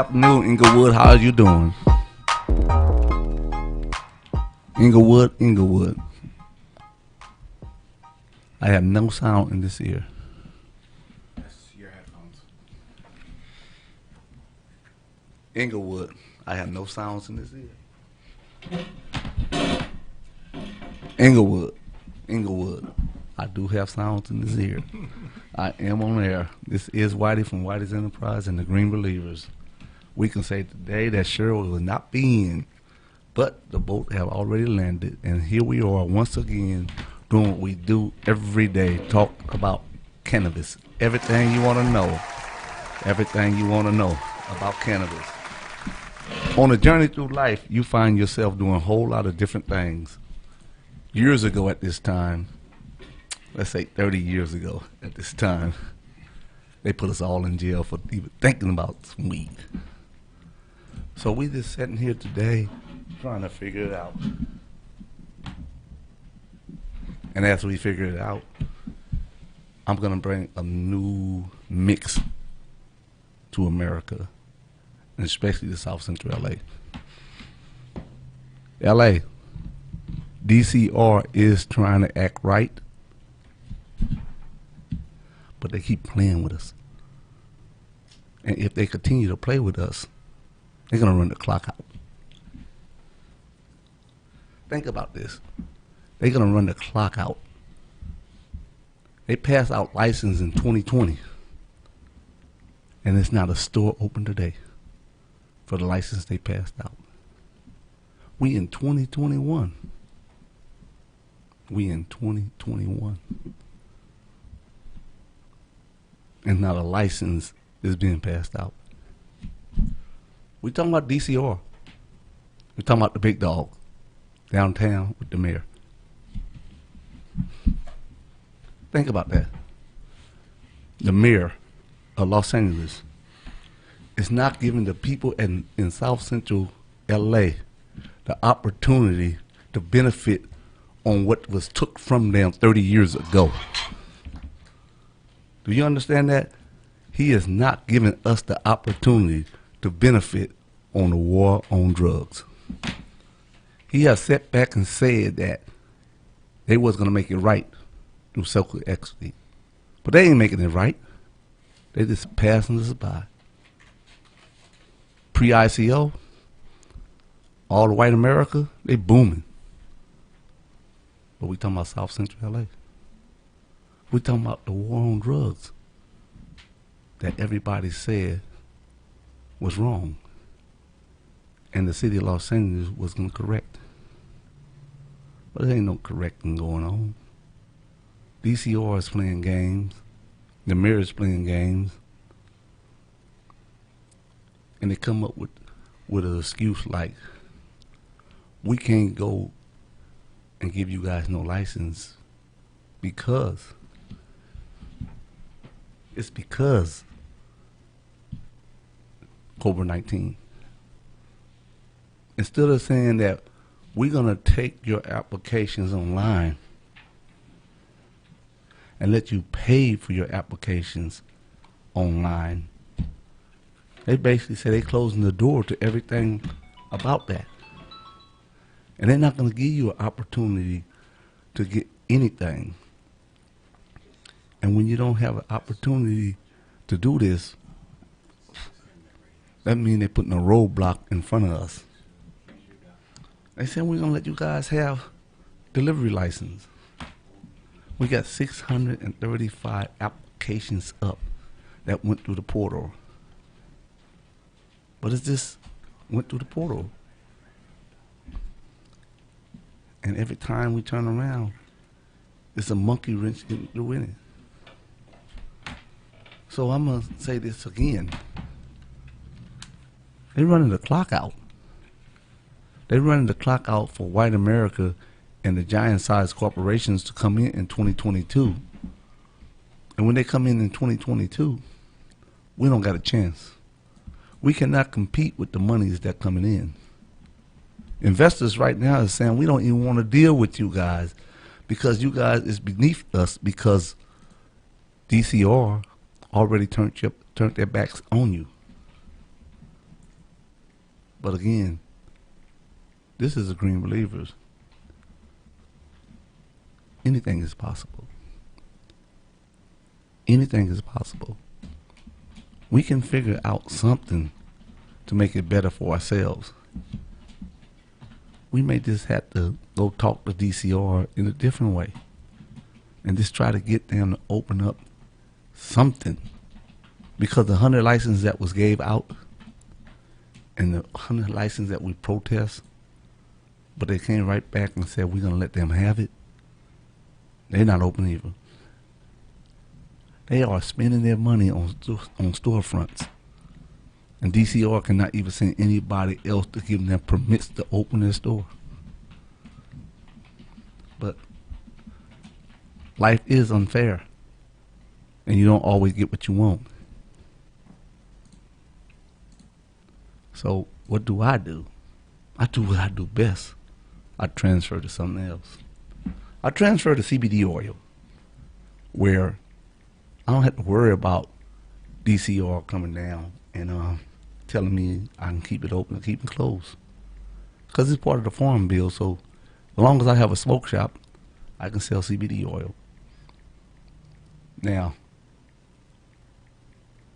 afternoon, Inglewood. How are you doing? Inglewood. I have no sound in this ear. That's your headphones. Inglewood. I have no sounds in this ear. Inglewood. I do have sounds in this ear. I am on air. This is Whitey from Whitey's Enterprise and the Green Believers. We can say today that Cheryl will not be in, but the boat have already landed, and here we are once again doing what we do every day, talk about cannabis. Everything you want to know about cannabis. On a journey through life, you find yourself doing a whole lot of different things. Years ago at this time, let's say 30 years ago at this time, they put us all in jail for even thinking about some weed. So we just sitting here today trying to figure it out. And as we figure it out, I'm going to bring a new mix to America, and especially the South Central LA. LA, DCR is trying to act right, but they keep playing with us. And if they continue to play with us, they're going to run the clock out. Think about this. They're going to run the clock out. They passed out license in 2020, and there's not a store open today for the license they passed out. We in 2021. And not a license is being passed out. We talking about DCR. We talking about the big dog downtown with the mayor. Think about that. The mayor of Los Angeles is not giving the people in South Central LA the opportunity to benefit on what was took from them 30 years ago. Do you understand that? He is not giving us the opportunity to benefit on the war on drugs. He has sat back and said that they was going to make it right through social equity. But they ain't making it right. They just passing us by. Pre-ICO, all the white America, they booming. But we talking about South Central LA. We talking about the war on drugs that everybody said was wrong, and the city of Los Angeles was going to correct. But there ain't no correcting going on. DCR is playing games. The mayor is playing games. And they come up with an excuse like, we can't go and give you guys no license because COVID-19. Instead of saying that we're going to take your applications online and let you pay for your applications online, they basically say they're closing the door to everything about that. And they're not going to give you an opportunity to get anything. And when you don't have an opportunity to do this, that means they're putting a roadblock in front of us. They said we're going to let you guys have delivery license. We got 635 applications up that went through the portal. But it just went through the portal. And every time we turn around, it's a monkey wrench getting through in it. So I'm going to say this again. They're running the clock out. They're running the clock out for white America and the giant-sized corporations to come in 2022. And when they come in 2022, we don't got a chance. We cannot compete with the monies that coming in. Investors right now are saying we don't even want to deal with you guys because you guys is beneath us because DCR already turned their backs on you. But again, this is a Green Believers. Anything is possible. Anything is possible. We can figure out something to make it better for ourselves. We may just have to go talk to DCR in a different way and just try to get them to open up something. Because the 100 licenses that was gave out and the 100 licenses that we protest, but they came right back and said we're going to let them have it, they're not open either. They are spending their money on storefronts. And DCR cannot even send anybody else to give them permits to open their store. But life is unfair. And you don't always get what you want. So what do? I do what I do best. I transfer to something else. I transfer to CBD oil, where I don't have to worry about DCR coming down and telling me I can keep it open or keep it closed. Because it's part of the farm bill, so as long as I have a smoke shop, I can sell CBD oil. Now,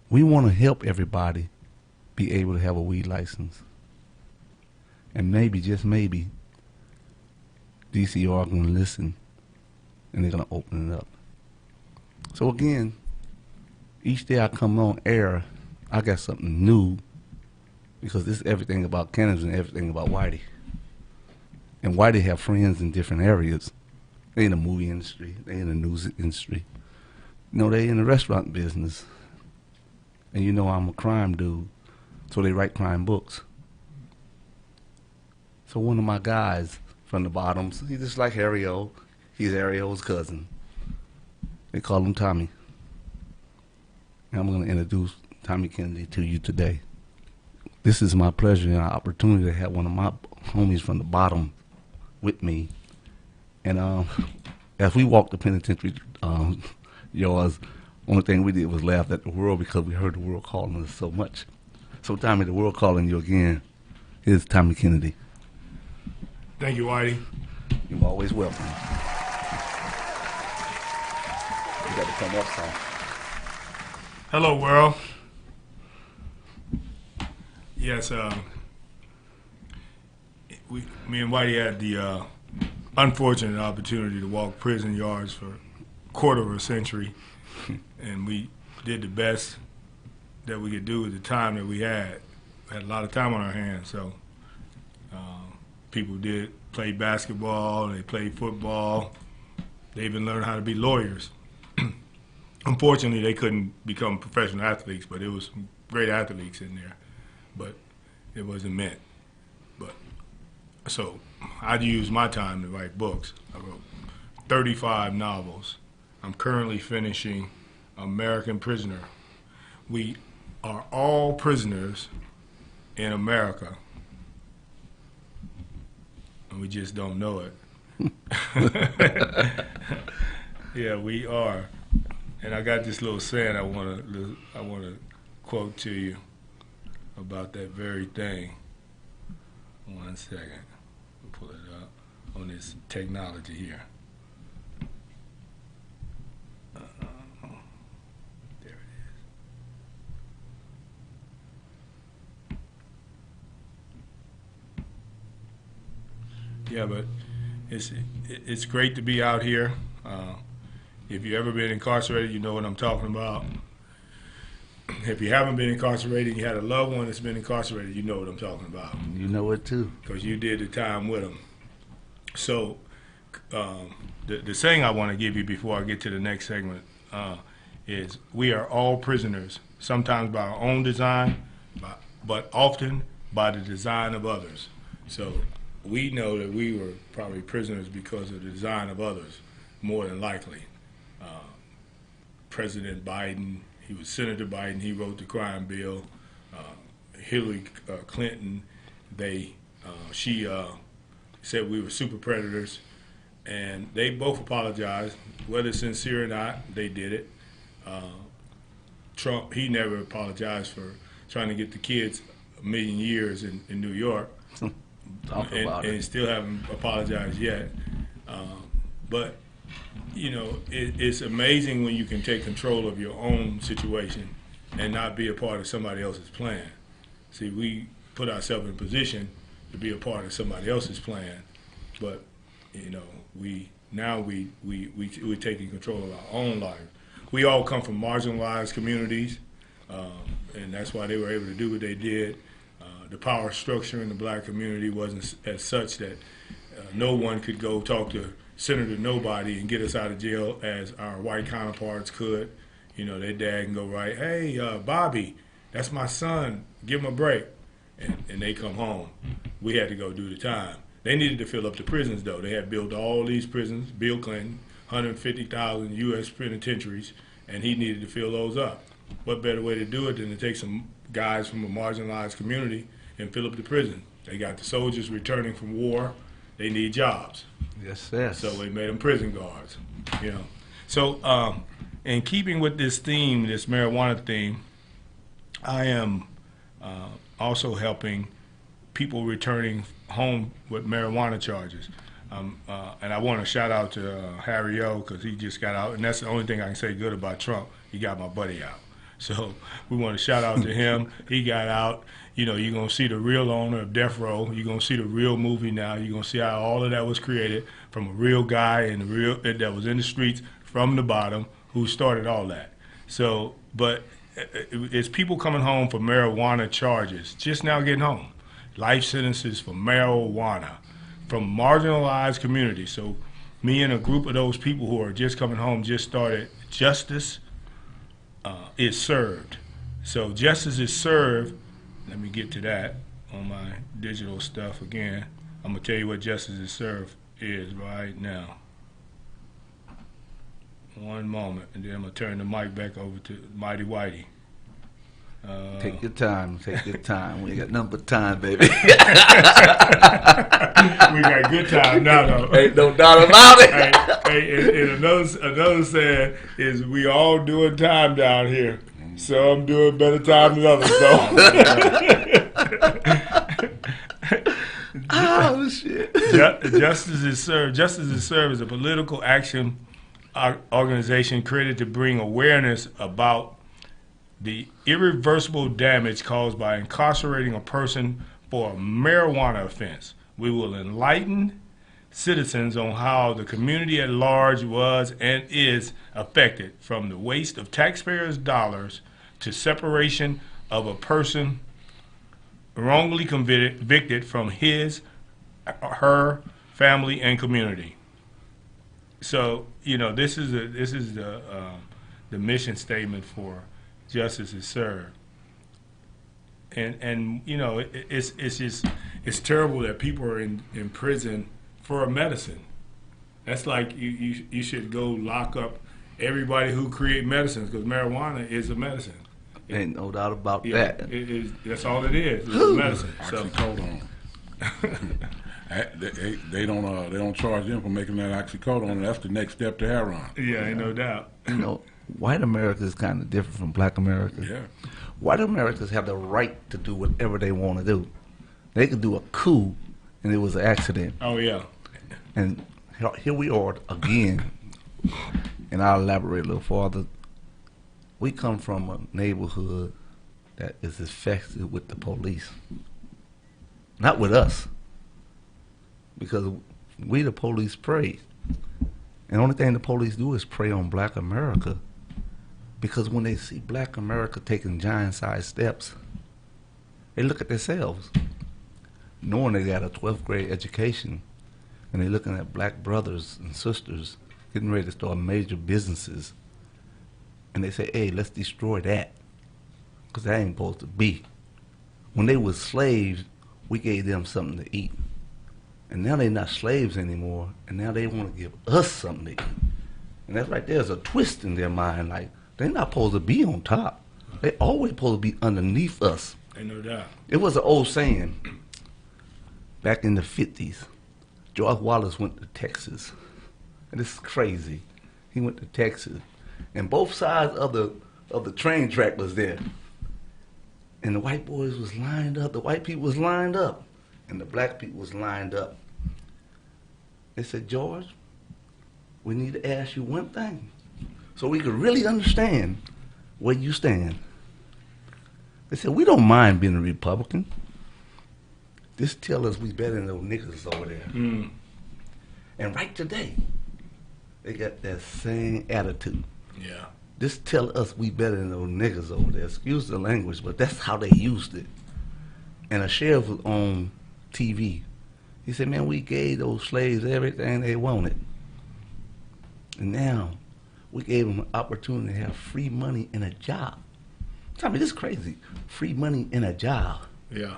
we want to help everybody be able to have a weed license. And maybe, just maybe, DCR are going to listen and they're going to open it up. So again, each day I come on air, I got something new, because this is everything about cannabis and everything about Whitey. And Whitey have friends in different areas. They in the movie industry, they in the news industry. You know, they in the restaurant business. And you know I'm a crime dude, so they write crime books. So one of my guys from the bottoms, he's just like Harry O. He's Ariel's cousin. They call him Tommy. And I'm going to introduce Tommy Kennedy to you today. This is my pleasure and opportunity to have one of my homies from the bottom with me. And as we walked the penitentiary yards, only thing we did was laugh at the world because we heard the world calling us so much. So Tommy, the world calling you again. Here's Tommy Kennedy. Thank you, Whitey. You're always welcome. You got to come up some. Hello, world. Yes, me and Whitey had the unfortunate opportunity to walk prison yards for a quarter of a century, and we did the best that we could do with the time that we had. We had a lot of time on our hands, so people did play basketball, they played football, they even learned how to be lawyers. Unfortunately, they couldn't become professional athletes, but there was some great athletes in there, but it wasn't meant. But so I'd use my time to write books. I wrote 35 novels. I'm currently finishing American Prisoner. We are all prisoners in America, and we just don't know it. Yeah, we are. And I got this little saying I want to quote to you about that very thing. 1 second. We'll pull it up on this technology here. There it is. Yeah, but it's great to be out here. If you've ever been incarcerated, you know what I'm talking about. If you haven't been incarcerated and you had a loved one that's been incarcerated, you know what I'm talking about. You know it too. Because you did the time with them. So the saying I want to give you before I get to the next segment is we are all prisoners, sometimes by our own design, but often by the design of others. So we know that we were probably prisoners because of the design of others, more than likely. President Biden, he was Senator Biden, he wrote the crime bill. Hillary Clinton, she said we were super predators, and they both apologized. Whether sincere or not, they did it. Trump, he never apologized for trying to get the kids a million years in New York, Talk about and it. still haven't apologized yet. But you know, it's amazing when you can take control of your own situation and not be a part of somebody else's plan. See, we put ourselves in position to be a part of somebody else's plan, but you know, we're taking control of our own life. We all come from marginalized communities, and that's why they were able to do what they did. The power structure in the black community wasn't as such that no one could go talk to Senator Nobody and get us out of jail as our white counterparts could. You know, their dad can go right, hey, Bobby, that's my son, give him a break. And they come home. We had to go do the time. They needed to fill up the prisons, though. They had built all these prisons, Bill Clinton, 150,000 U.S. penitentiaries, and he needed to fill those up. What better way to do it than to take some guys from a marginalized community and fill up the prison? They got the soldiers returning from war. They need jobs. Yes, yes. So they made them prison guards, you know. So in keeping with this theme, this marijuana theme, I am also helping people returning home with marijuana charges. And I want to shout out to Harry O, because he just got out, and that's the only thing I can say good about Trump. He got my buddy out. So we want to shout out to him. He got out. You know, you're going to see the real owner of Death Row. You're going to see the real movie now. You're going to see how all of that was created from a real guy and the real that was in the streets from the bottom who started all that. So, but it's people coming home for marijuana charges, just now getting home. Life sentences for marijuana from marginalized communities. So me and a group of those people who are just coming home just started Justice is Served. So Justice is Served. Let me get to that on my digital stuff again. I'm going to tell you what Justice is Served is right now. One moment, and then I'm going to turn the mic back over to Mighty Whitey. Take your time. Take your time. We ain't got nothing but time, baby. We got good time now, though. Ain't no doubt about it. And another saying is we all doing time down here. So I'm doing better time than others, though. Oh, shit. Justice is Served. Justice is Served is a political action organization created to bring awareness about the irreversible damage caused by incarcerating a person for a marijuana offense. We will enlighten citizens on how the community at large was and is affected from the waste of taxpayers' dollars to separation of a person wrongly convicted from his, her family and community. So, you know, this is the mission statement for Justice is Served. And you know, it's just, it's terrible that people are in prison for a medicine. That's like you should go lock up everybody who create medicines, because marijuana is a medicine. Ain't no doubt about Yeah, that. it is. That's all it is. It's a medicine. So, Oxycodone. They don't charge them for making that oxycodone. That's the next step to heroin. yeah, ain't no doubt. You know, white America is kind of different from black America. Yeah. White Americans have the right to do whatever they want to do. They could do a coup, and it was an accident. Oh yeah. And here we are again, and I'll elaborate a little farther. We come from a neighborhood that is infested with the police. Not with us, because we the police prey. And the only thing the police do is prey on black America, because when they see black America taking giant-sized steps, they look at themselves, knowing they got a 12th grade education, and they're looking at black brothers and sisters getting ready to start major businesses, and they say, hey, let's destroy that, because that ain't supposed to be. When they were slaves, we gave them something to eat. And now they're not slaves anymore, and now they want to give us something to eat. And that's right, there's a twist in their mind, like, they're not supposed to be on top. They always supposed to be underneath us. Ain't no doubt. It was an old saying back in the 50s. George Wallace went to Texas. And this is crazy. He went to Texas. And both sides of the train track was there. And the white boys was lined up, the white people was lined up, and the black people was lined up. They said, George, we need to ask you one thing so we could really understand where you stand. They said, we don't mind being a Republican. Just tell us we better than those niggas over there. Mm. And right today, they got that same attitude. Yeah. Just tell us we better than those niggas over there. Excuse the language, but that's how they used it. And a sheriff was on TV. He said, man, we gave those slaves everything they wanted. And now we gave them an opportunity to have free money and a job. Tell me, this is crazy. Free money and a job. Yeah.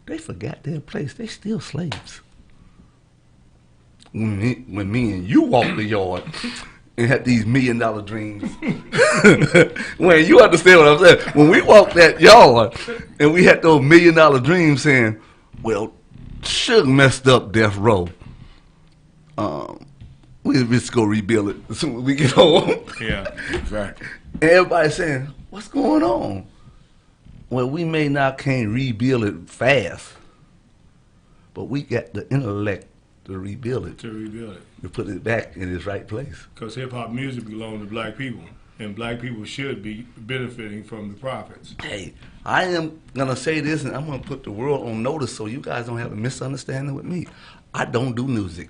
They forgot their place. They still slaves. When me and you walked the yard and had these $1 million dreams. When you understand what I'm saying. When we walked that yard and we had those $1 million dreams saying, well, Suge messed up death row. We just go rebuild it as soon as we get home. Yeah. Exactly. And everybody saying, what's going on? Well, we may not can't rebuild it fast, but we got the intellect to rebuild it, To rebuild it. to put it back in its right place. Because hip-hop music belongs to black people, and black people should be benefiting from the profits. Hey, I am going to say this, and I'm going to put the world on notice so you guys don't have a misunderstanding with me. I don't do music,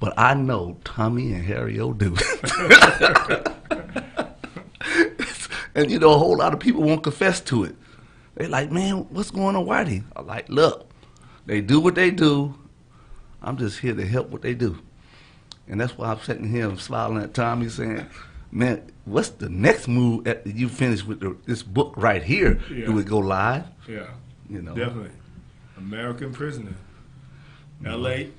but I know Tommy and Harry O do. And, you know, a whole lot of people won't confess to it. They like, man, what's going on, Whitey? I'm like, look, they do what they do. I'm just here to help what they do. And that's why I'm sitting here and smiling at Tommy saying, man, what's the next move after you finish with this book right here? Yeah. Do it go live? Yeah. You know. Definitely. American Prisoner. L.A.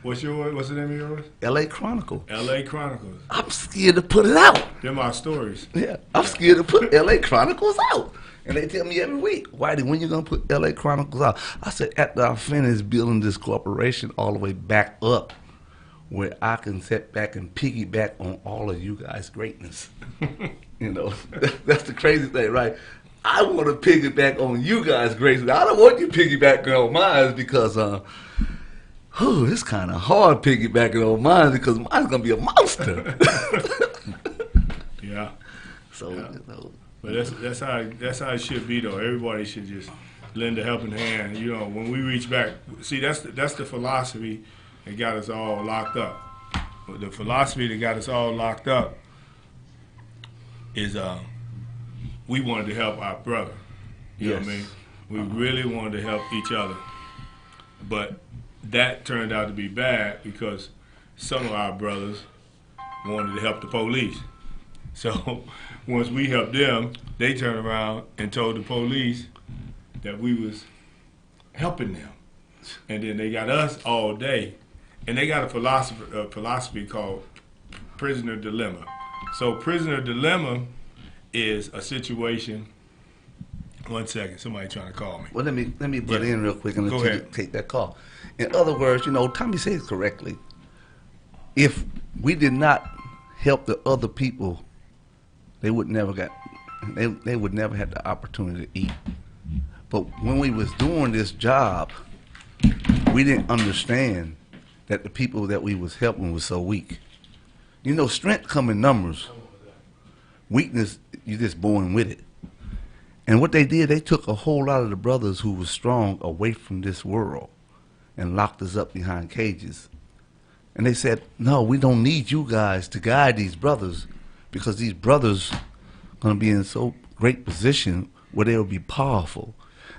What's the name of yours? L.A. Chronicle. L.A. Chronicles. I'm scared to put it out. Them are stories. Yeah, I'm scared to put L.A. Chronicles out. And they tell me every week, Whitey, when you going to put L.A. Chronicles out? I said, after I finish building this corporation all the way back up, where I can sit back and piggyback on all of you guys' greatness. You know, that's the crazy thing, right? I want to piggyback on you guys' greatness. I don't want you piggybacking on mine because, it's kind of hard piggybacking on mine because mine's going to be a monster. Yeah. So, Yeah. you know. But that's how it should be, though. Everybody should just lend a helping hand. You know, when we reach back, see, that's the philosophy that got us all locked up. But the philosophy that got us all locked up is we wanted to help our brother. You know what I mean? We really wanted to help each other. But that turned out to be bad because some of our brothers wanted to help the police. So once we helped them, they turned around and told the police that we was helping them. And then they got us all day. And they got a philosophy called prisoner dilemma. So prisoner dilemma is a situation. One second, somebody trying to call me. Well, let me butt in real quick and Go let you ahead. take that call. In other words, you know, Tommy says correctly. If we did not help the other people, they would never they would never have the opportunity to eat. But when we was doing this job, we didn't understand that the people that we was helping was so weak. You know, strength come in numbers. Weakness, you just born with it. And what they did, they took a whole lot of the brothers who were strong away from this world and locked us up behind cages. And they said, no, we don't need you guys to guide these brothers because these brothers are going to be in so great position where they will be powerful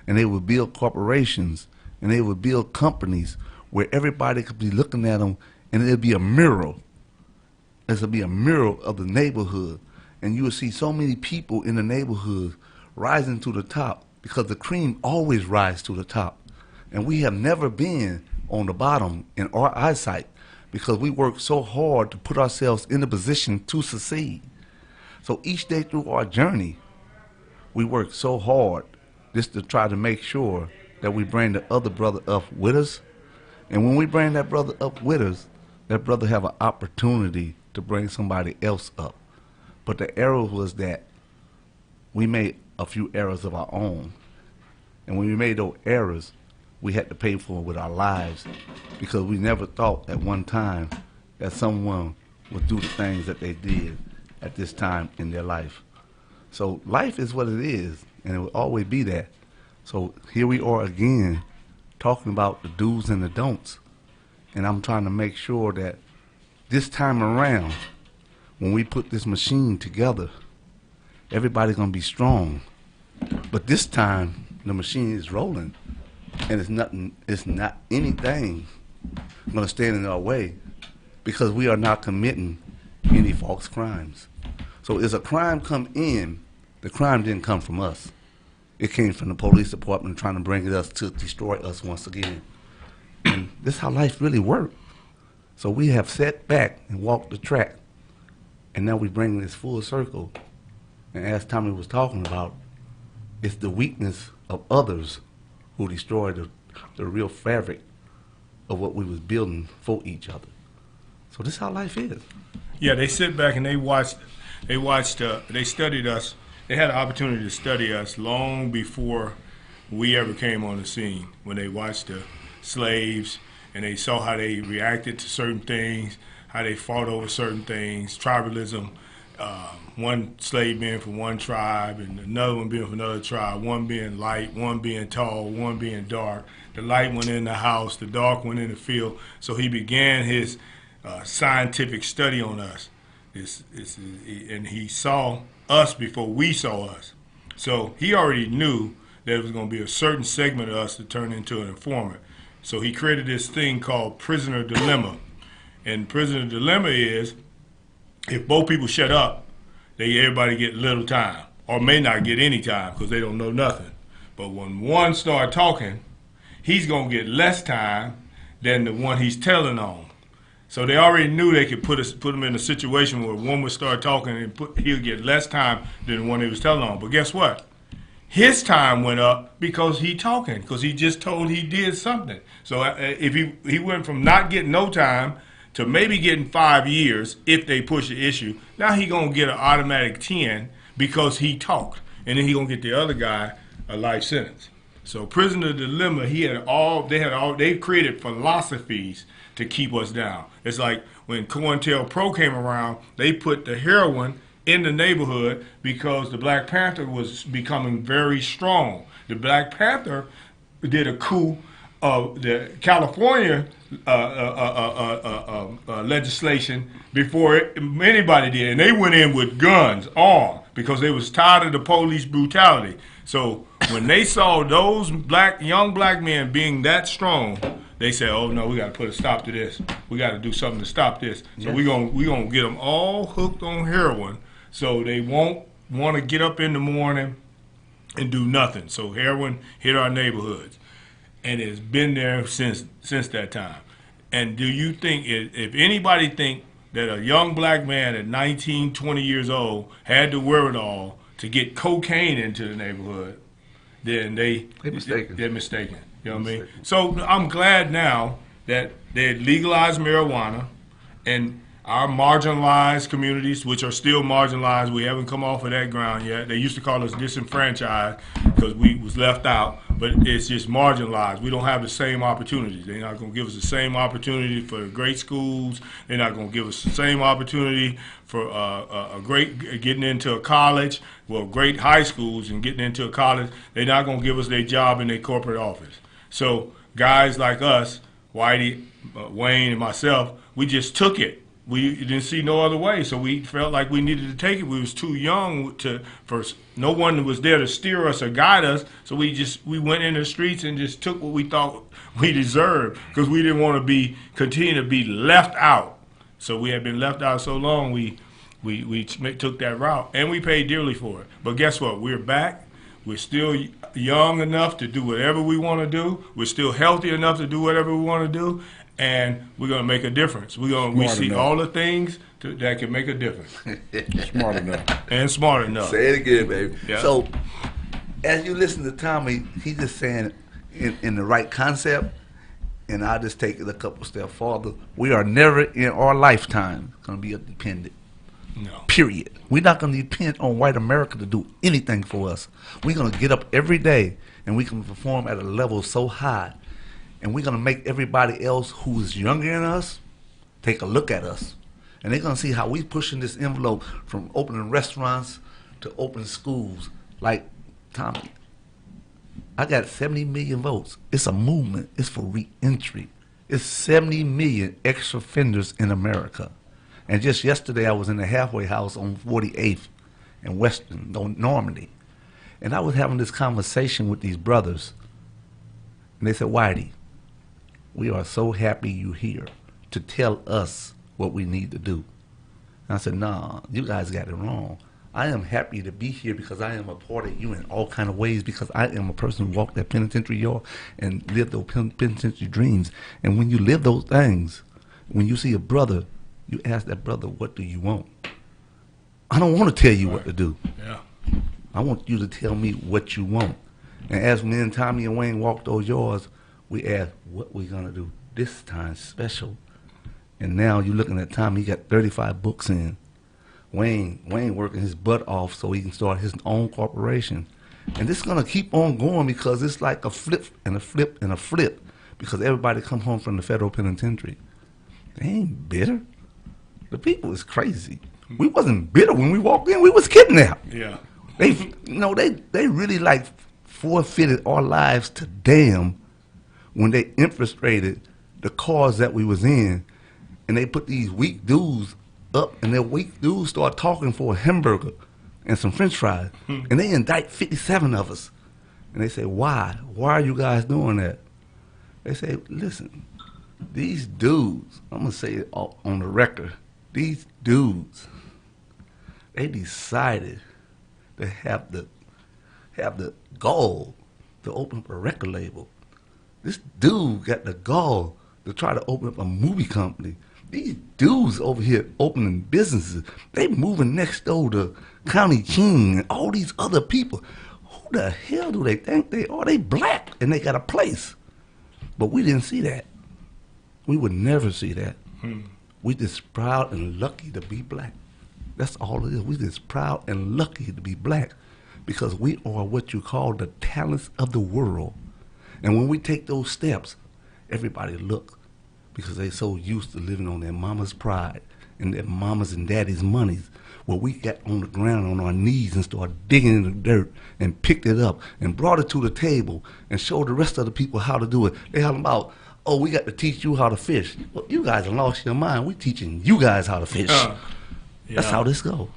and they will build corporations and they will build companies where everybody could be looking at them and it'll be a mirror. It'll be a mirror of the neighborhood. And you will see so many people in the neighborhood rising to the top because the cream always rises to the top. And we have never been on the bottom in our eyesight because we work so hard to put ourselves in a position to succeed. So each day through our journey, we work so hard just to try to make sure that we bring the other brother up with us. And when we bring that brother up with us, that brother have an opportunity to bring somebody else up. But the error was that we made a few errors of our own. And when we made those errors, we had to pay for it with our lives, because we never thought at one time that someone would do the things that they did at this time in their life. So life is what it is, and it will always be that. So here we are again talking about the do's and the don'ts. And I'm trying to make sure that this time around, when we put this machine together, everybody's going to be strong. But this time, the machine is rolling, and it's not anything going to stand in our way, because we are not committing any false crimes. So as a crime come in, the crime didn't come from us. It came from the police department trying to bring us to destroy us once again. And this is how life really works. So we have sat back and walked the track, and now we bring this full circle. And as Tommy was talking about, it's the weakness of others who destroy the real fabric of what we was building for each other. So this is how life is. Yeah, they sit back and they studied us. They had an opportunity to study us long before we ever came on the scene, when they watched the slaves and they saw how they reacted to certain things, how they fought over certain things, tribalism, one slave being from one tribe and another one being from another tribe, one being light, one being tall, one being dark. The light went in the house, the dark went in the field. So he began his scientific study on us. And he saw us before we saw us. So he already knew that it was going to be a certain segment of us to turn into an informant. So he created this thing called prisoner dilemma. And prisoner dilemma is, if both people shut up, everybody get little time, or may not get any time because they don't know nothing. But when one start talking, he's going to get less time than the one he's telling on. So they already knew they could put him in a situation where one would start talking and he'll get less time than the one he was telling on. But guess what? His time went up because he talking, because he just told he did something. So if he went from not getting no time to maybe getting 5 years if they push the issue, now he going to get an automatic 10 because he talked. And then he going to get the other guy a life sentence. So prisoner dilemma, they created philosophies to keep us down. It's like when COINTELPRO came around, they put the heroin in the neighborhood because the Black Panther was becoming very strong. The Black Panther did a coup of the California legislation before anybody did, and they went in with guns, armed, because they was tired of the police brutality. So when they saw those young black men being that strong, they said, "Oh no, we got to put a stop to this. We got to do something to stop this." So we gonna get them all hooked on heroin, so they won't want to get up in the morning and do nothing. So heroin hit our neighborhoods, and it's been there since that time. And do you think, if anybody think that a young black man at 19, 20 years old had the wherewithal to get cocaine into the neighborhood, then they're mistaken. You know what I mean? So I'm glad now that they legalized marijuana, and our marginalized communities, which are still marginalized, we haven't come off of that ground yet. They used to call us disenfranchised because we was left out, but it's just marginalized. We don't have the same opportunities. They're not going to give us the same opportunity for great schools. They're not going to give us the same opportunity for getting into a college, well, great high schools and getting into a college. They're not going to give us their job in their corporate office. So guys like us, Whitey, Wayne, and myself, we just took it. We didn't see no other way, so we felt like we needed to take it. We was too young no one was there to steer us or guide us, so we went in the streets and just took what we thought we deserved, because we didn't want to continue to be left out. So we had been left out so long, we took that route, and we paid dearly for it. But guess what? We're back. We're still young enough to do whatever we want to do. We're still healthy enough to do whatever we want to do. And we're going to make a difference. We see all the things that can make a difference. Smart enough. And smart enough. Say it again, baby. Yeah. So, as you listen to Tommy, he's just saying in the right concept, and I'll just take it a couple steps farther. We are never in our lifetime going to be a dependent. No. Period. We're not going to depend on white America to do anything for us. We're going to get up every day and we can perform at a level so high, and we're going to make everybody else who is younger than us take a look at us. And they're going to see how we pushing this envelope from opening restaurants to opening schools. Like, Tommy, I got 70 million votes. It's a movement. It's for re-entry. It's 70 million extra offenders in America. And just yesterday, I was in the halfway house on 48th in Western Normandy. And I was having this conversation with these brothers. And they said, Whitey, we are so happy you're here to tell us what we need to do. And I said, nah, you guys got it wrong. I am happy to be here because I am a part of you in all kind of ways, because I am a person who walked that penitentiary yard and lived those penitentiary dreams. And when you live those things, when you see a brother, you ask that brother, what do you want? I don't want to tell you what to do. Yeah. I want you to tell me what you want. And as me and Tommy and Wayne walked those yards, we asked, what we going to do this time special? And now you're looking at Tommy, he got 35 books in. Wayne working his butt off so he can start his own corporation. And this is going to keep on going because it's like a flip and a flip and a flip, because everybody come home from the federal penitentiary. They ain't bitter. The people is crazy. We wasn't bitter when we walked in. We was kidnapped. Yeah. They really like forfeited our lives to damn when they infiltrated the cause that we was in, and they put these weak dudes up, and their weak dudes start talking for a hamburger and some french fries, and they indict 57 of us. And they say, why? Why are you guys doing that? They say, listen, these dudes, I'm going to say it on the record, these dudes, they decided to have the gall to open up a record label. This dude got the gall to try to open up a movie company. These dudes over here opening businesses, they moving next door to County King and all these other people. Who the hell do they think they are? They black and they got a place. But we didn't see that. We would never see that. We just proud and lucky to be black. That's all it is. We just proud and lucky to be black because we are what you call the talents of the world. And when we take those steps, everybody look, because they so used to living on their mama's pride and their mama's and daddy's monies. Well, we got on the ground on our knees and started digging in the dirt and picked it up and brought it to the table and showed the rest of the people how to do it. They talking about, oh, we got to teach you how to fish. Well, you guys have lost your mind. We teaching you guys how to fish. That's how this go.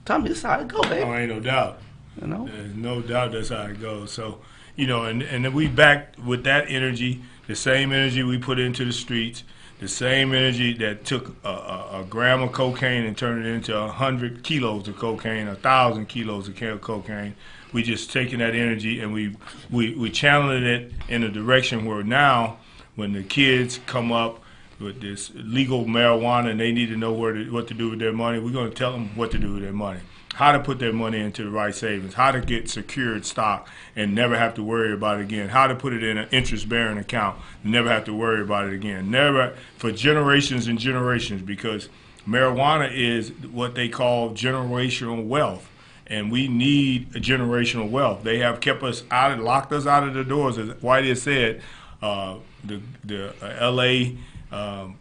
Tommy, this how it go, baby. Oh, ain't no doubt. You know? There's no doubt that's how it goes. So, you know, and then we back with that energy, the same energy we put into the streets, the same energy that took a gram of cocaine and turned it into 100 kilos of cocaine, 1,000 kilos of cocaine. We just taking that energy and we channeling it in a direction where now, when the kids come up with this legal marijuana and they need to know what to do with their money, we're going to tell them what to do with their money, how to put their money into the right savings, how to get secured stock and never have to worry about it again, how to put it in an interest-bearing account and never have to worry about it again, never, for generations and generations, because marijuana is what they call generational wealth. And we need a generational wealth. They have kept us out, locked us out of the doors, as Whitey has said. The L.A.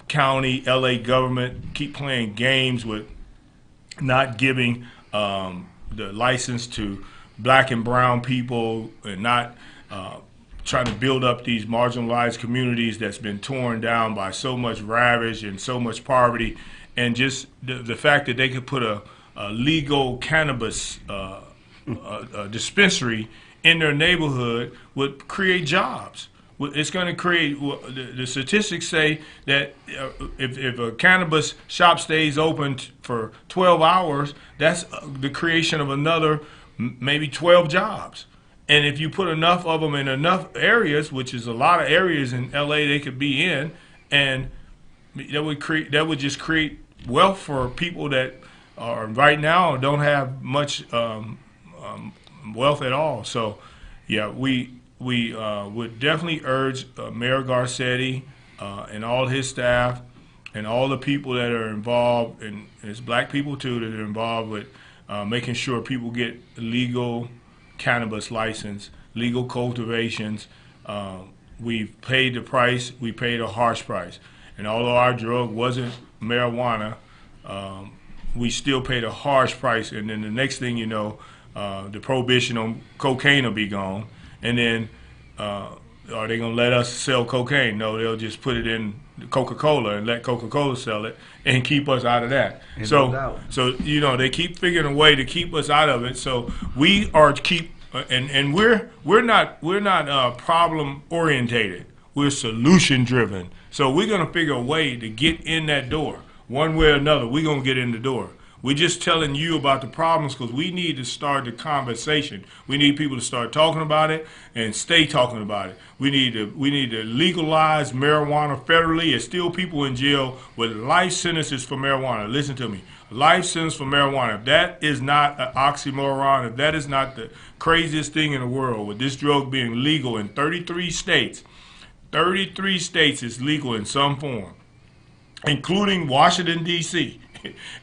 County, L.A. government keep playing games with not giving the license to black and brown people and not trying to build up these marginalized communities that's been torn down by so much ravage and so much poverty. And just the fact that they could put a legal cannabis dispensary in their neighborhood would create jobs. It's going to create, the statistics say that if a cannabis shop stays open for 12 hours, that's the creation of another maybe 12 jobs. And if you put enough of them in enough areas, which is a lot of areas in LA they could be in, and that would just create wealth for people that are right now don't have much wealth at all. So, yeah, we would definitely urge Mayor Garcetti and all his staff and all the people that are involved, and it's black people too that are involved with making sure people get legal cannabis license, legal cultivations. We've paid the price. We paid a harsh price. And although our drug wasn't marijuana, we still paid a harsh price. And then the next thing you know, the prohibition on cocaine will be gone. And then are they going to let us sell cocaine? No, they'll just put it in Coca-Cola and let Coca-Cola sell it and keep us out of that. And So, no doubt. so you know, they keep figuring a way to keep us out of it. So we are and we're not problem orientated. We're solution driven. So we're gonna figure a way to get in that door one way or another. We're gonna get in the door. We're just telling you about the problems because we need to start the conversation. We need people to start talking about it and stay talking about it. We need to legalize marijuana federally. There's still people in jail with life sentences for marijuana. Listen to me. Life sentence for marijuana. If that is not an oxymoron, if that is not the craziest thing in the world, with this drug being legal in 33 states, 33 states is legal in some form, including Washington, D.C.,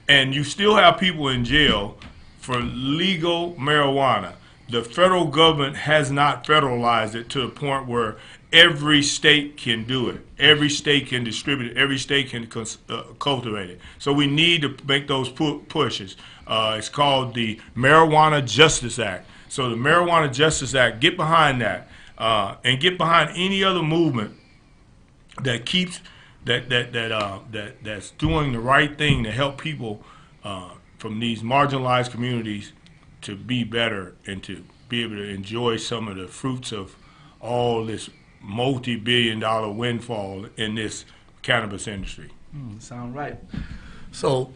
and you still have people in jail for legal marijuana. The federal government has not federalized it to the point where every state can do it. Every state can distribute it. Every state can cultivate it. So we need to make those pushes. It's called the Marijuana Justice Act. So the Marijuana Justice Act, get behind that, and get behind any other movement that keeps that's doing the right thing to help people from these marginalized communities to be better and to be able to enjoy some of the fruits of all this multi-billion-dollar windfall in this cannabis industry. Sound right. So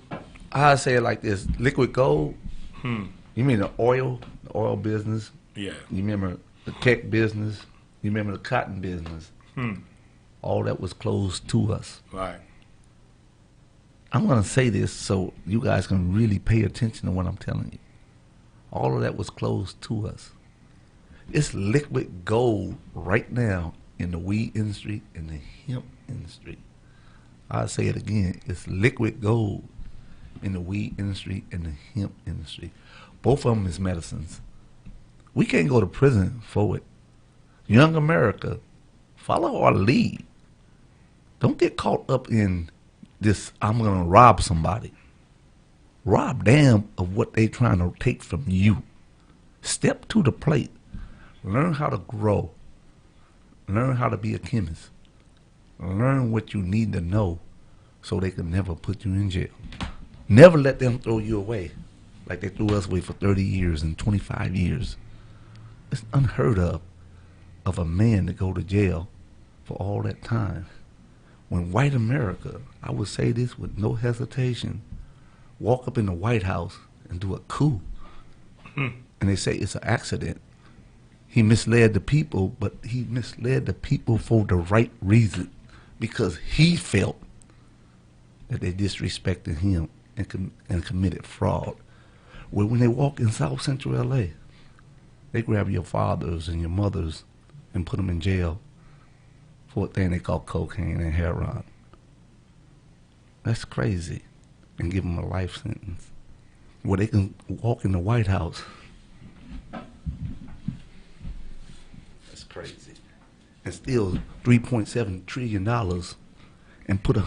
I say it like this: liquid gold. You mean the oil business? Yeah. You remember the tech business? You remember the cotton business? All that was closed to us. Right. I'm going to say this so you guys can really pay attention to what I'm telling you. All of that was closed to us. It's liquid gold right now in the weed industry and the hemp industry. I'll say it again. It's liquid gold in the weed industry and the hemp industry. Both of them is medicines. We can't go to prison for it. Young America, follow our lead. Don't get caught up in this, I'm going to rob somebody. Rob them of what they trying to take from you. Step to the plate. Learn how to grow. Learn how to be a chemist. Learn what you need to know so they can never put you in jail. Never let them throw you away like they threw us away for 30 years and 25 years. It's unheard of a man to go to jail for all that time. When white America, I would say this with no hesitation, walk up in the White House and do a coup, and they say it's an accident. He misled the people, but he misled the people for the right reason, because he felt that they disrespected him and committed fraud. Well, when they walk in South Central L.A., they grab your fathers and your mothers and put them in jail for a thing they call cocaine and heroin. That's crazy. And give them a life sentence where they can walk in the White House. That's crazy. And steal $3.7 trillion and put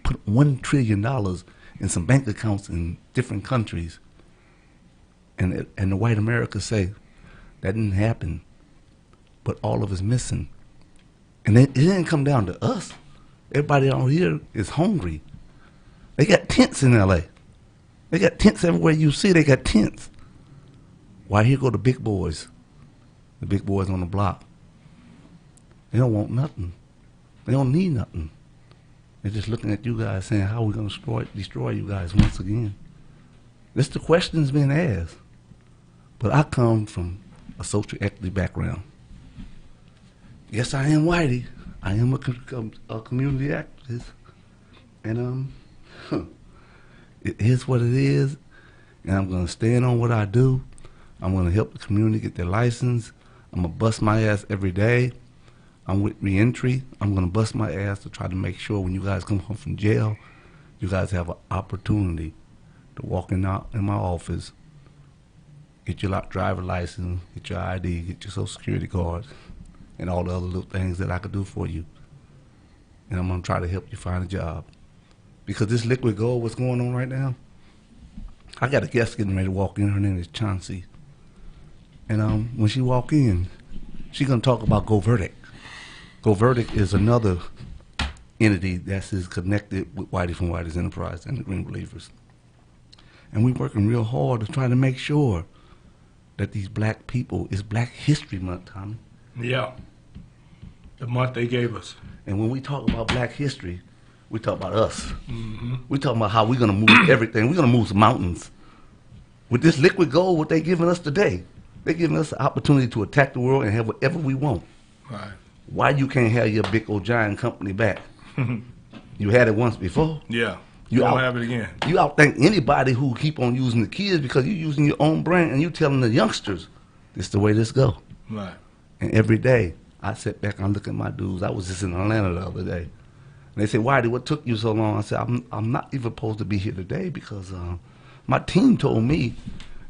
$1 trillion in some bank accounts in different countries. And the white America say, that didn't happen, but all of it's missing. And it didn't come down to us. Everybody out here is hungry. They got tents in L.A. They got tents everywhere you see. They got tents. Why, here go the big boys. The big boys on the block. They don't want nothing. They don't need nothing. They're just looking at you guys saying, how are we going to destroy you guys once again? That's the question's being asked. But I come from a social equity background. Yes, I am whitey. I am a community activist. And it is what it is. And I'm going to stand on what I do. I'm going to help the community get their license. I'm going to bust my ass every day. I'm with reentry. I'm going to bust my ass to try to make sure when you guys come home from jail you guys have an opportunity to walk in my office, get your driver license, get your ID, get your social security card, and all the other little things that I could do for you. And I'm going to try to help you find a job. Because this liquid gold, what's going on right now, I got a guest getting ready to walk in. Her name is Chauncey. And when she walk in, she's going to talk about Go Verdict. Go Verdict is another entity that is connected with Whitey from Whitey's Enterprise and the Green Believers. And we're working real hard to try to make sure that these black people, it's Black History Month, Tommy. Yeah. The month they gave us. And when we talk about Black history, we talk about us. Mm-hmm. We talking about how we're going to move everything. We're going to move some mountains. With this liquid gold, what they giving us today, they're giving us the opportunity to attack the world and have whatever we want. Right. Why you can't have your big old giant company back? You had it once before. Yeah. You don't have it again. You outthink anybody who keep on using the kids because you're using your own brand and you telling the youngsters, this is the way this go. Right. And every day, I sit back and I look at my dudes. I was just in Atlanta the other day. And they say, Whitey, what took you so long? I said, I'm not even supposed to be here today because my team told me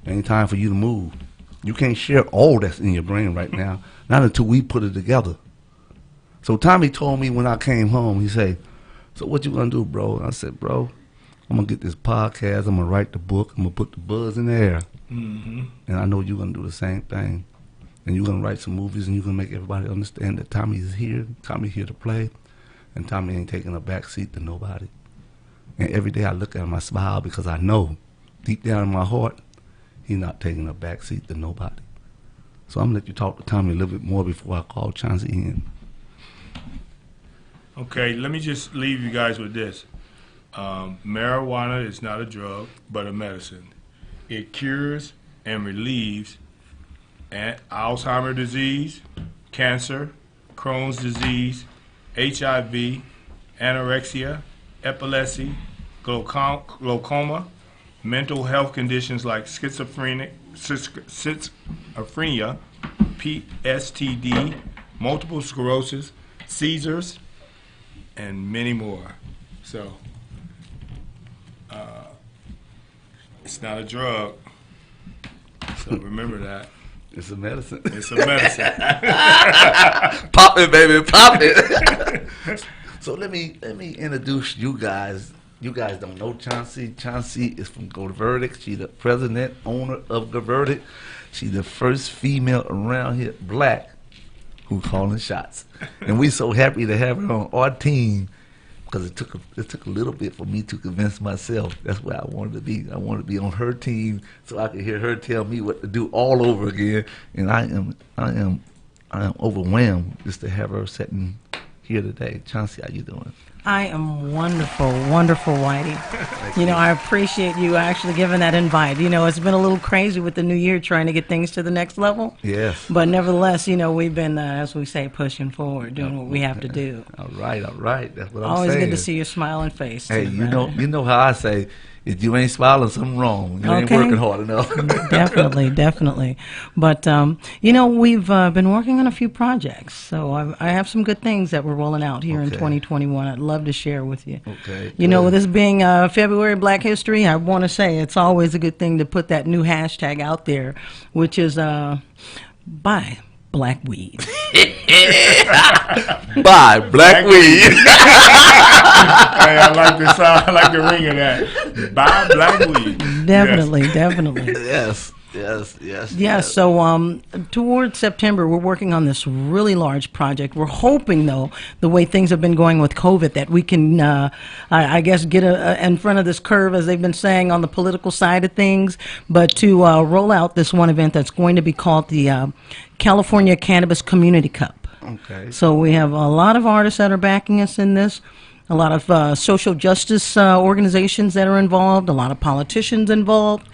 it ain't time for you to move. You can't share all that's in your brain right now, not until we put it together. So Tommy told me when I came home, he said, so what you gonna do, bro? And I said, bro, I'm gonna get this podcast, I'm gonna write the book, I'm gonna put the buzz in the air. Mm-hmm. And I know you're gonna do the same thing. And you're gonna write some movies and you're gonna make everybody understand that Tommy is here, Tommy's here to play, and Tommy ain't taking a back seat to nobody. And every day I look at him, I smile because I know deep down in my heart, he's not taking a back seat to nobody. So I'm gonna let you talk to Tommy a little bit more before I call Chauncey in. Okay, let me just leave you guys with this. Marijuana is not a drug, but a medicine. It cures and relieves Alzheimer's disease, cancer, Crohn's disease, HIV, anorexia, epilepsy, glaucoma, mental health conditions like schizophrenia, PSTD, multiple sclerosis, seizures, and many more. So, it's not a drug. So remember that. It's a medicine. It's a medicine. Pop it, baby, pop it. So let me introduce you guys. You guys don't know Chauncey. Chauncey is from Go Verdict. She's the president, owner of Go Verdict. She's the first female around here, black, who calling shots. And we so happy to have her on our team because it took a little bit for me to convince myself that's where I wanted to be. I wanted to be on her team so I could hear her tell me what to do all over again. And I am overwhelmed just to have her sitting here today. Chauncey, how you doing? I am wonderful, wonderful, Whitey. You know, I appreciate you actually giving that invite. You know, it's been a little crazy with the new year trying to get things to the next level. Yes. But nevertheless, you know, we've been, as we say, pushing forward, doing what we have to do. All right. That's what I'm Always saying. good to see your smiling face. Hey, you know how I say, if you ain't smiling, something wrong. You ain't working hard enough. Definitely. But, you know, we've been working on a few projects. So I have some good things that we're rolling out here in 2021. I'd love to share with you. Okay. You know, with this being February Black History, I want to say it's always a good thing to put that new hashtag out there, which is buy black weed. Buy black weed. Hey, I like the sound. I like the ring of that. Buy black weed. Definitely. Yes. So towards September, we're working on this really large project. We're hoping, though, the way things have been going with COVID, that we can, I guess, get in front of this curve, as they've been saying, on the political side of things, but to roll out this one event that's going to be called the California Cannabis Community Cup. Okay. So we have a lot of artists that are backing us in this, a lot of social justice organizations that are involved, a lot of politicians involved.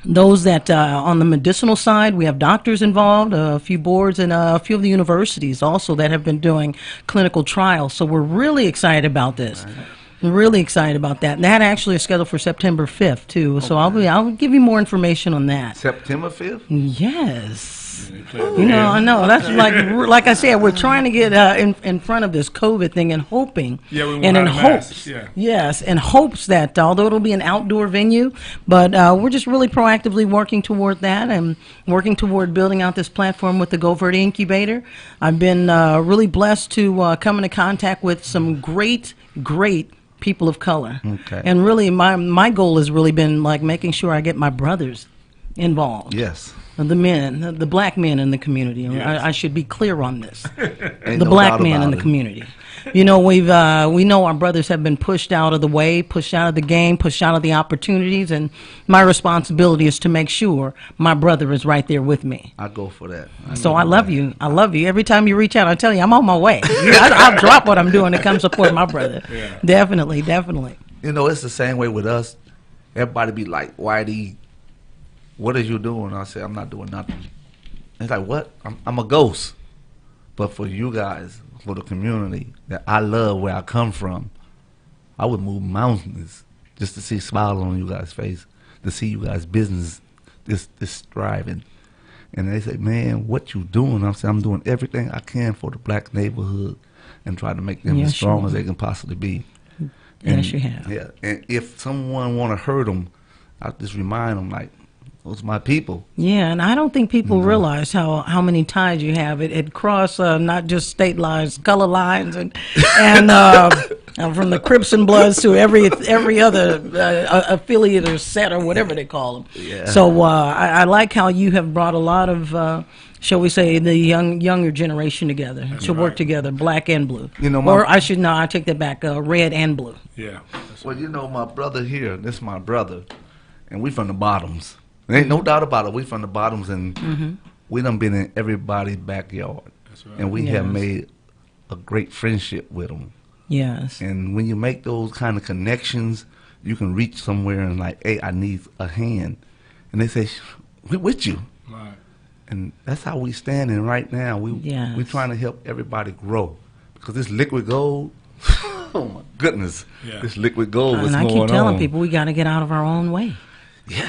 Those that on the medicinal side, we have doctors involved, a few boards, and a few of the universities also that have been doing clinical trials. So we're really excited about this. Right. Really excited about that. And that actually is scheduled for September 5th, too. So I'll give you more information on that. September 5th? Yes. Yes. I know. That's like I said, we're trying to get in front of this COVID thing and hoping, Yeah, we want and in to have masks, hopes, yeah. yes, in hopes that although it'll be an outdoor venue, but we're just really proactively working toward that and working toward building out this platform with the Go Verde Incubator. I've been really blessed to come into contact with some great people of color. Okay. And really, my goal has really been like making sure I get my brothers involved. Yes. The men, the black men in the community. Yes. I should be clear on this. Ain't The no black doubt men about in the it. community. We know our brothers have been pushed out of the way, pushed out of the game, pushed out of the opportunities, and my responsibility is to make sure my brother is right there with me. I go for that. So I love you. I love you. Every time you reach out, I tell you I'm on my way. I'll drop what I'm doing to come support my brother. Yeah. Definitely. It's the same way with us. Everybody be like, Whitey, what are you doing? I say, I'm not doing nothing. It's like, what? I'm a ghost. But for you guys, for the community that I love where I come from, I would move mountains just to see a smile on you guys' face, to see you guys' business this thriving. And they say, man, what you doing? I say, I'm doing everything I can for the black neighborhood and try to make them Yes, as strong you as are. they can possibly be. Yes, you have. Yeah, and if someone want to hurt them, I just remind them, like, those my people. Yeah, and I don't think people realize how many ties you have. It cross not just state lines, color lines, and from the Crips and Bloods to every other affiliate or set or whatever they call them. Yeah. So I like how you have brought a lot of, shall we say, the younger generation together to work right. together, black and blue. I take that back, red and blue. Yeah. Well, my brother here, this is my brother, and we from the bottoms. There ain't no doubt about it. We from the bottoms, and we done been in everybody's backyard. That's right. And we have Yes. made a great friendship with them. Yes. And when you make those kind of connections, you can reach somewhere and like, hey, I need a hand. And they say, we with you. Right. And that's how we standing right now. We trying to help everybody grow. Because this liquid gold, oh my goodness, Yeah. this liquid gold was And I going keep telling on. people we got to get out of our own way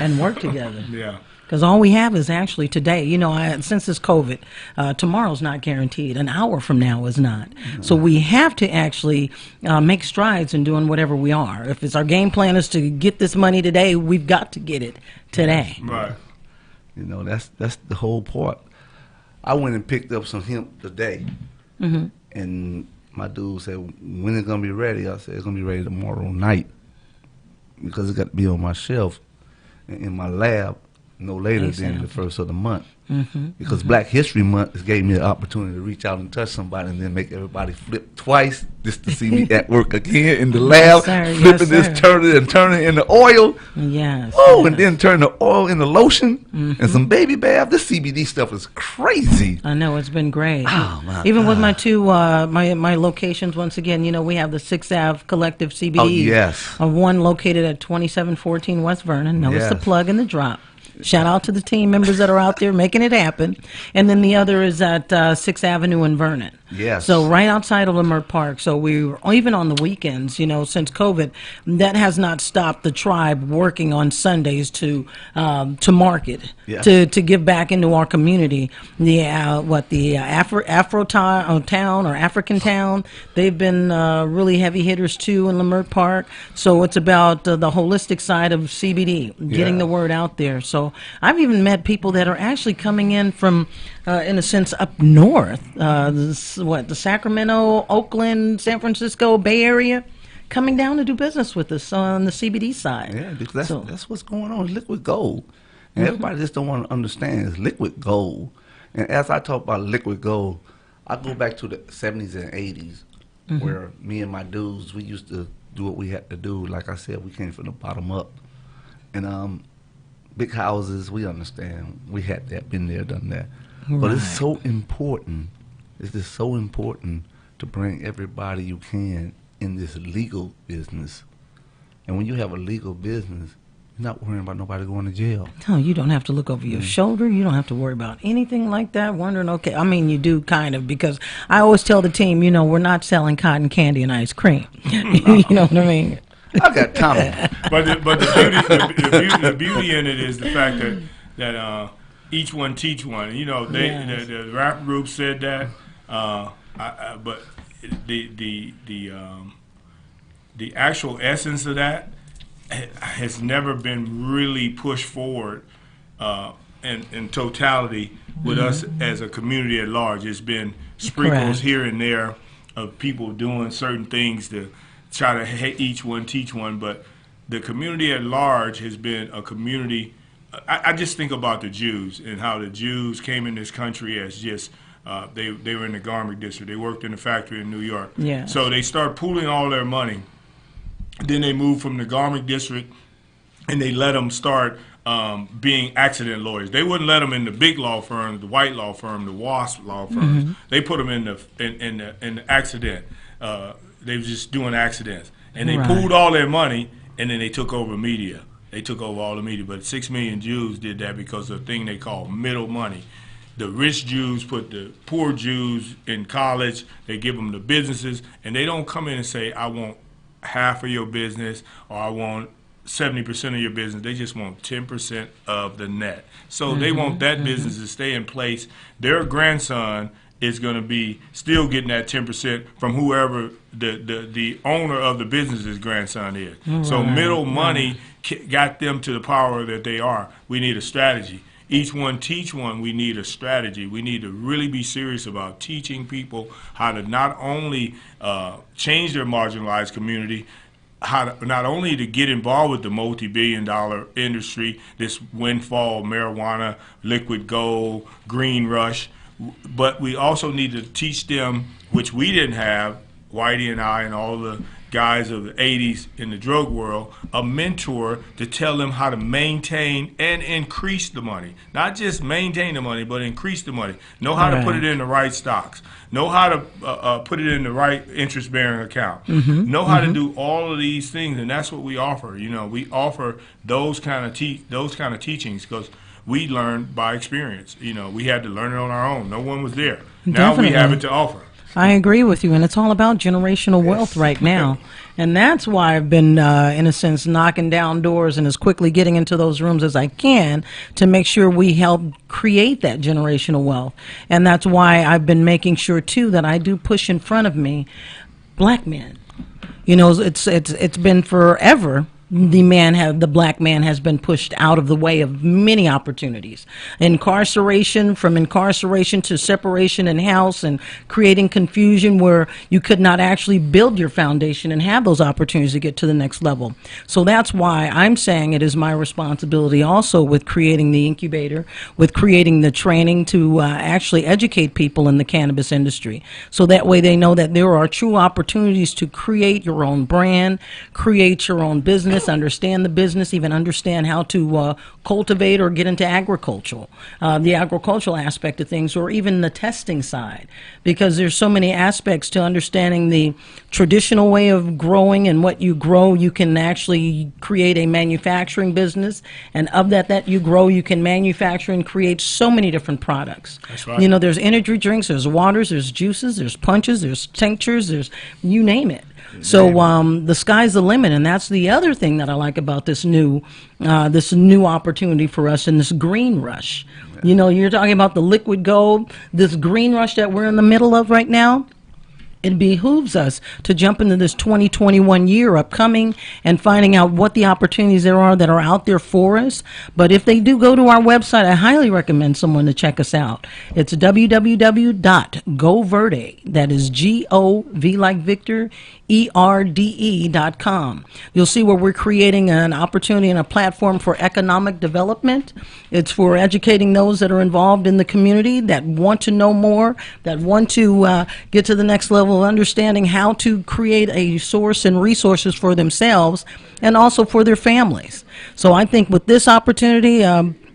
and work together. Yeah. Because all we have is actually today. Since this COVID, tomorrow's not guaranteed. An hour from now is not. So we have to actually make strides in doing whatever we are. If it's our game plan is to get this money today, we've got to get it today. Right. That's the whole part. I went and picked up some hemp today, and my dude said, "When it gonna be ready?" I said, "It's gonna be ready tomorrow night because it got to be on my shelf in my lab no later than the first of the month." Because Black History Month has gave me the opportunity to reach out and touch somebody and then make everybody flip twice just to see me at work again in the lab, sir. flipping Yes, this, sir. turning it into oil. Yes. Oh, and then turn the oil into lotion and some baby bath. This CBD stuff is crazy. I know, it's been great. Oh, my Even with God. my two my locations, once again, we have the 6th Ave Collective CBD. Oh, yes. One located at 2714 West Vernon. Notice the Yes. plug and the drop. Shout out to the team members that are out there making it happen. And then the other is at 6th Avenue in Vernon. Yes. So right outside of Lamert Park. So even on the weekends, since COVID, that has not stopped the tribe working on Sundays to market, Yes. to give back into our community. The Afro town or African town, they've been really heavy hitters too in Lamert Park. So it's about the holistic side of CBD, getting Yeah. the word out there. So I've even met people that are actually coming in from, in a sense, up north, the Sacramento, Oakland, San Francisco, Bay Area, coming down to do business with us on the CBD side. Yeah, because So- that's what's going on. It's liquid gold. And everybody just don't want to understand it's liquid gold. And as I talk about liquid gold, I go back to the 70s and 80s where me and my dudes, we used to do what we had to do. Like I said, we came from the bottom up. And big houses, we understand. We had that, been there, done that. But it's so important. It's just so important to bring everybody you can in this legal business. And when you have a legal business, you're not worrying about nobody going to jail. No, you don't have to look over your shoulder. You don't have to worry about anything like that. Wondering, okay, I mean, you do kind of, because I always tell the team, we're not selling cotton candy and ice cream. You know what I mean? I got time. But the beauty in it is the fact that each one teach one. You know, they Yes. the rap group said that, but the actual essence of that has never been really pushed forward in totality with us as a community at large. It's been sprinkles Correct. here and there of people doing certain things to try to each one teach one, but the community at large has been a community. I just think about the Jews and how the Jews came in this country as just they were in the garment district. They worked in a factory in New York. Yes. So they start pooling all their money. Then they moved from the garment district, and they let them start being accident lawyers. They wouldn't let them in the big law firm, the white law firm, the WASP law firms. They put them in the accident. They were just doing accidents, and they Right. pooled all their money, and then they took over media. They took over all the media. But 6 million Jews did that because of a thing they call middle money. The rich Jews put the poor Jews in college. They give them the businesses, and they don't come in and say, I want half of your business or I want 70% of your business. They just want 10% of the net. So they want that business to stay in place. Their grandson is going to be still getting that 10% from whoever the owner of the business's grandson is. So middle money got them to the power that they are. We need a strategy. Each one teach one. We need a strategy. We need to really be serious about teaching people how to not only change their marginalized community, how to, not only to get involved with the multi-billion-dollar industry, this windfall, marijuana, liquid gold, green rush, but we also need to teach them, which we didn't have, Whitey and I and all the guys of the 80s in the drug world, a mentor to tell them how to maintain and increase the money. Not just maintain the money, but increase the money. Know how to put it in the right stocks. Know how to put it in the right interest-bearing account. Know how to do all of these things, and that's what we offer. You know, we offer those kind of teachings because we learned by experience. You know, we had to learn it on our own. No one was there. Now we have it to offer. I agree with you, and it's all about generational wealth right now. And that's why I've been, in a sense, knocking down doors and as quickly getting into those rooms as I can to make sure we help create that generational wealth. And that's why I've been making sure, too, that I do push in front of me black men. You know, it's been forever. The black man has been pushed out of the way of many opportunities. From incarceration to separation in house and creating confusion where you could not actually build your foundation and have those opportunities to get to the next level. So that's why I'm saying it is my responsibility also with creating the incubator, with creating the training to actually educate people in the cannabis industry. So that way they know that there are true opportunities to create your own brand, create your own business, understand the business, even understand how to cultivate or get into the agricultural aspect of things, or even the testing side, because there's so many aspects to understanding the traditional way of growing and what you grow. You can actually create a manufacturing business, and of that you grow, you can manufacture and create so many different products. That's right. You know, there's energy drinks, there's waters, there's juices, there's punches, there's tinctures, there's you name it. So the sky's the limit, and that's the other thing that I like about this new opportunity for us in this green rush. You know, you're talking about the liquid gold, this green rush that we're in the middle of right now. It behooves us to jump into this 2021 year upcoming and finding out what the opportunities there are that are out there for us. But if they do go to our website, I highly recommend someone to check us out. It's www.goverde, that is G-O-V like Victor, ERDE.com. You'll see where we're creating an opportunity and a platform for economic development. It's for educating those that are involved in the community that want to know more, that want to get to the next level of understanding how to create a source and resources for themselves and also for their families. So I think with this opportunity,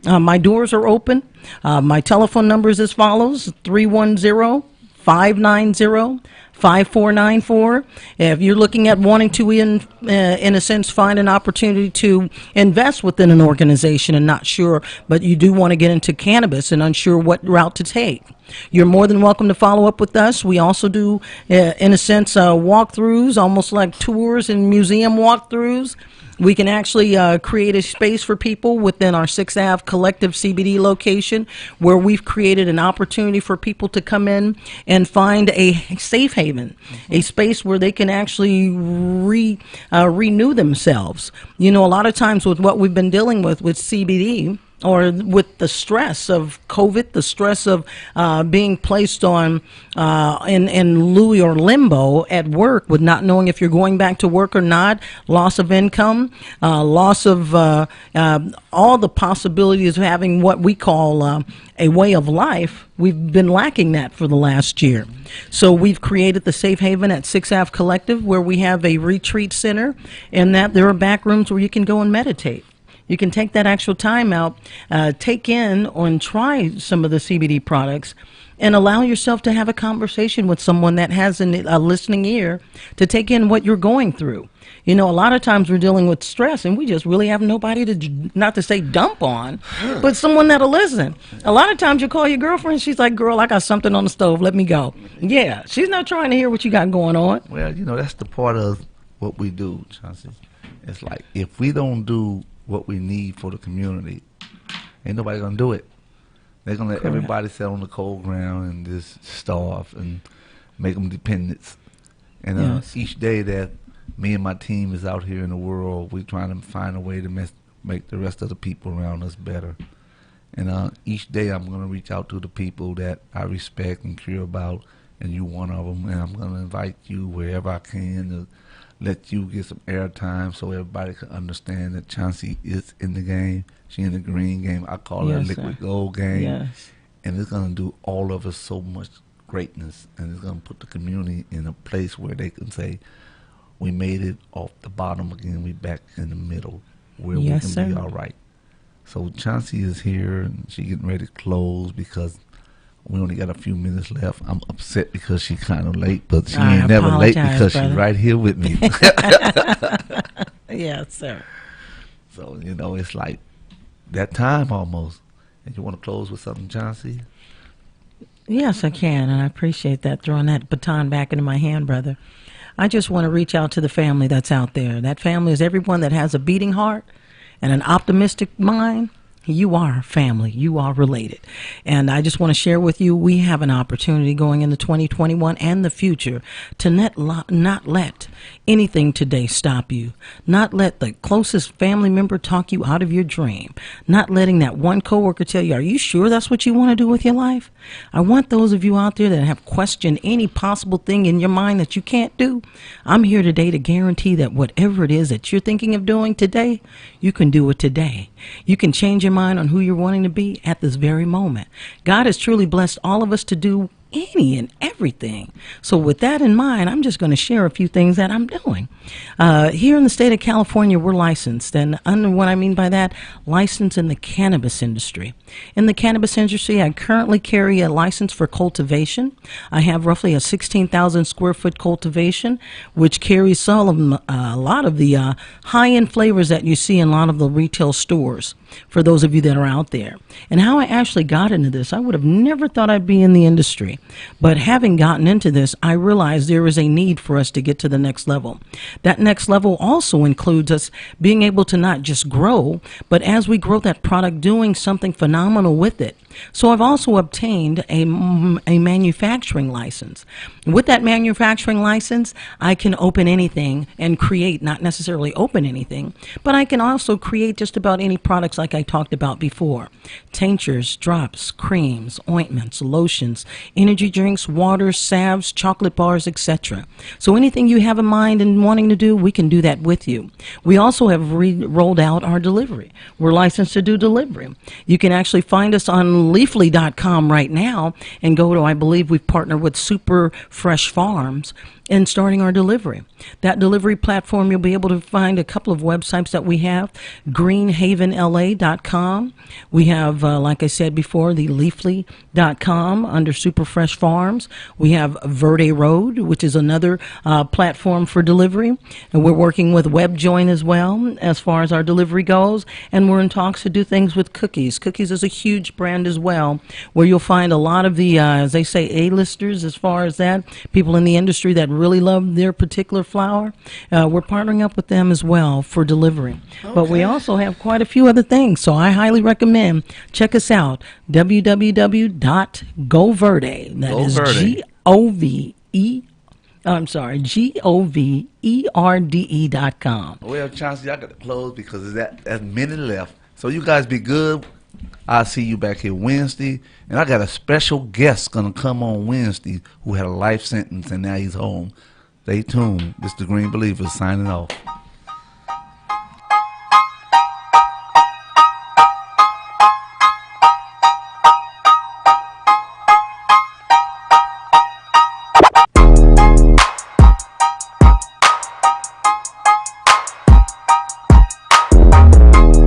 my doors are open. My telephone number is as follows, 310-590-5494. If you're looking at wanting to, in a sense, find an opportunity to invest within an organization and not sure, but you do want to get into cannabis and unsure what route to take, you're more than welcome to follow up with us. We also do, in a sense, walkthroughs, almost like tours and museum walkthroughs. We can actually create a space for people within our 6th Ave Collective CBD location where we've created an opportunity for people to come in and find a safe haven, a space where they can actually renew themselves. You know, a lot of times with what we've been dealing with CBD, or with the stress of COVID, the stress of being placed on in Louis or limbo at work with not knowing if you're going back to work or not, loss of income, loss of all the possibilities of having what we call a way of life. We've been lacking that for the last year. So we've created the Safe Haven at 6th Ave Collective, where we have a retreat center, and that there are back rooms where you can go and meditate. You can take that actual time out, take in and try some of the CBD products, and allow yourself to have a conversation with someone that has a listening ear to take in what you're going through. You know, a lot of times we're dealing with stress, and we just really have nobody to, not to say dump on, but someone that'll listen. A lot of times you call your girlfriend, she's like, girl, I got something on the stove, let me go. Yeah, she's not trying to hear what you got going on. Well, you know, that's the part of what we do, Chauncey. It's like, if we don't do what we need for the community, ain't nobody gonna do it. They're gonna let everybody sit on the cold ground and just starve and make them dependents. And each day that me and my team is out here in the world, we're trying to find a way to make the rest of the people around us better. And each day I'm gonna reach out to the people that I respect and care about, and you one of them. And I'm gonna invite you wherever I can to let you get some airtime so everybody can understand that Chauncey is in the game. She in the green game. I call her liquid gold game. Yes. And it's going to do all of us so much greatness. And it's going to put the community in a place where they can say, we made it off the bottom again. We back in the middle where we can be all right. So Chauncey is here, and she getting ready to close because we only got a few minutes left. I'm upset because she's kind of late, but she ain't never late because she's right here with me. Yes, sir. So, you know, it's like that time almost. And you want to close with something, Chauncey? Yes, I can, and I appreciate that, throwing that baton back into my hand, brother. I just want to reach out to the family that's out there. That family is everyone that has a beating heart and an optimistic mind. You are family. You are related. And I just want to share with you, we have an opportunity going into 2021 and the future to not let anything today stop you. Not let the closest family member talk you out of your dream. Not letting that one coworker tell you, are you sure that's what you want to do with your life? I want those of you out there that have questioned any possible thing in your mind that you can't do. I'm here today to guarantee that whatever it is that you're thinking of doing today, you can do it today. You can change your mind on who you're wanting to be at this very moment. God has truly blessed all of us to do any and everything. So with that in mind, I'm just going to share a few things that I'm doing. Here in the state of California, we're licensed. And what I mean by that, licensed in the cannabis industry. In the cannabis industry, I currently carry a license for cultivation. I have roughly a 16,000 square foot cultivation, which carries a lot of the high-end flavors that you see in a lot of the retail stores, for those of you that are out there. And how I actually got into this, I would have never thought I'd be in the industry. But having gotten into this, I realized there is a need for us to get to the next level. That next level also includes us being able to not just grow, but as we grow that product, doing something phenomenal with it. So I've also obtained a manufacturing license. With that manufacturing license, I can open anything and create, not necessarily open anything, but I can also create just about any products like I talked about before. Tinctures, drops, creams, ointments, lotions, energy drinks, waters, salves, chocolate bars, etc. So anything you have in mind and wanting to do, we can do that with you. We also have rolled out our delivery. We're licensed to do delivery. You can actually find us on Leafly.com right now and go to, I believe we've partnered with Super Fresh Farms in starting our delivery. That delivery platform, you'll be able to find a couple of websites that we have. greenhavenla.com. We have, like I said before, the Leafly.com under Super Fresh Fresh Farms. We have Verde Road, which is another platform for delivery. And we're working with WebJoin as well as far as our delivery goes. And we're in talks to do things with Cookies. Cookies is a huge brand as well, where you'll find a lot of the, as they say, A-listers as far as that, people in the industry that really love their particular flower. We're partnering up with them as well for delivery. But we also have quite a few other things, so I highly recommend check us out, www.goverde. That is GOVERDE.com. Well, Chauncey, I got to close because there's many left. So you guys be good. I'll see you back here Wednesday. And I got a special guest going to come on Wednesday who had a life sentence and now he's home. Stay tuned. This is the Green Believer signing off.